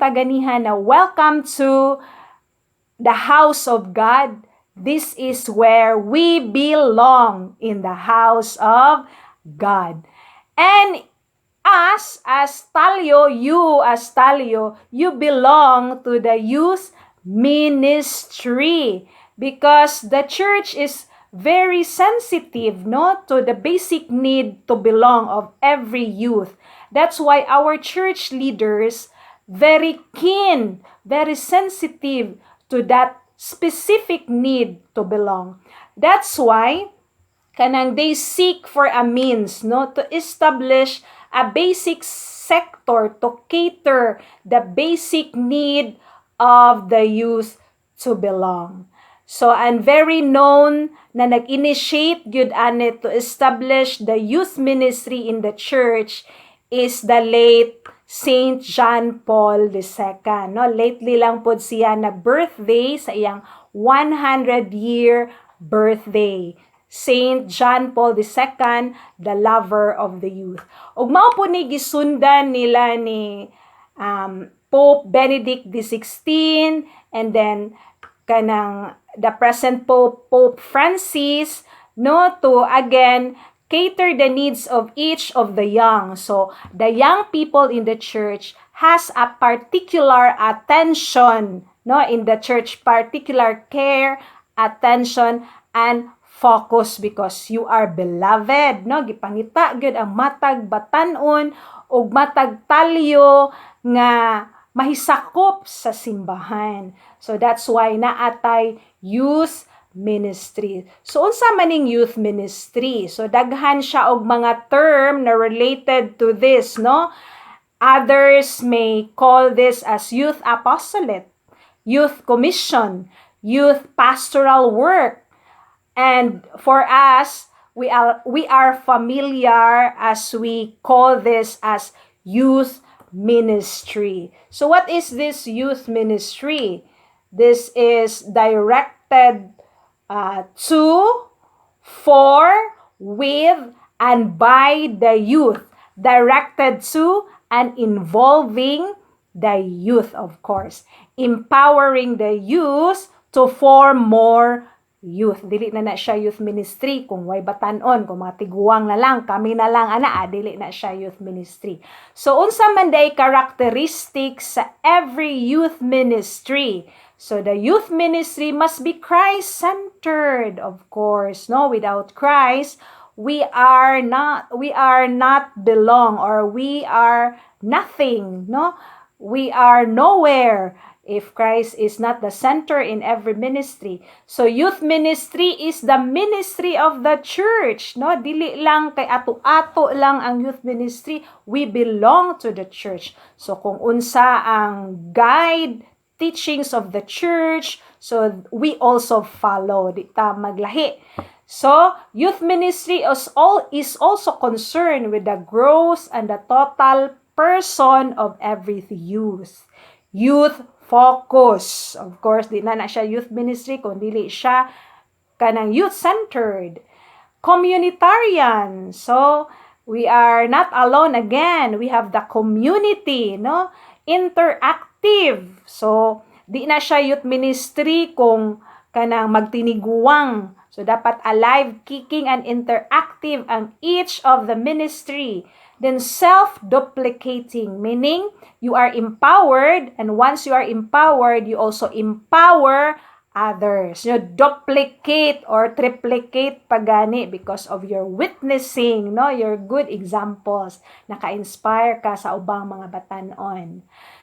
taganihan na welcome to the house of God. This is where we belong, in the house of God. And us as Talio, you belong to the youth ministry, because the church is very sensitive, no, to the basic need to belong of every youth. That's why our church leaders very keen, very sensitive to that specific need to belong. That's why kanang they seek for a means, no, to establish a basic sector to cater the basic need of the youth to belong. So, and very known na nag-initiate gyud ani to establish the youth ministry in the church is the late Saint John Paul II. No, lately lang pod siya nag-birthday sa iyang 100-year birthday. Saint John Paul II, the lover of the youth. Ug mao po ni gisundan nila ni Pope Benedict XVI, and then kanang the present Pope Francis, no, to again cater the needs of each of the young. So the young people in the church has a particular attention, no, in the church, particular care, attention, and focus, because you are beloved, no, gipangita gyud ang matag batan-on ug matag talyo nga mahisakop sa simbahan. So that's why naatay youth ministry. So unsa man ning youth ministry? So daghan siya og mga term na related to this, no? Others may call this as youth apostolate, youth commission, youth pastoral work. And for us, we are familiar as we call this as youth ministry. So what is this youth ministry? This is directed to, for, with, and by the youth. Directed to and involving the youth, of course. Empowering the youth to form more youth. Dili na siya youth ministry kung way batanon, kung mga tiguang na lang, kami na lang ana, dili na siya youth ministry. So unsa man day characteristics sa every youth ministry? So the youth ministry must be Christ-centered, of course, no? Without Christ, we are not belong, or we are nothing, no? We are nowhere if Christ is not the center in every ministry. So youth ministry is the ministry of the church, no? Dili lang kay ato-ato lang ang youth ministry, we belong to the church. So kung unsa ang guide teachings of the church, so we also follow, di ta maglahi. So youth ministry is also concerned with the growth and the total person of every youth. Youth focus. Of course, di na siya youth ministry kung dili siya kanang youth-centered. Communitarian. So, we are not alone again. We have the community, no? Interactive. So, di na siya youth ministry kung kanang magtiniguang. So, dapat alive, kicking, and interactive ang each of the ministry. Then self-duplicating, meaning you are empowered, and once you are empowered, you also empower others. You duplicate or triplicate pagani because of your witnessing, no, your good examples. Naka-inspire ka sa ubang mga batanon.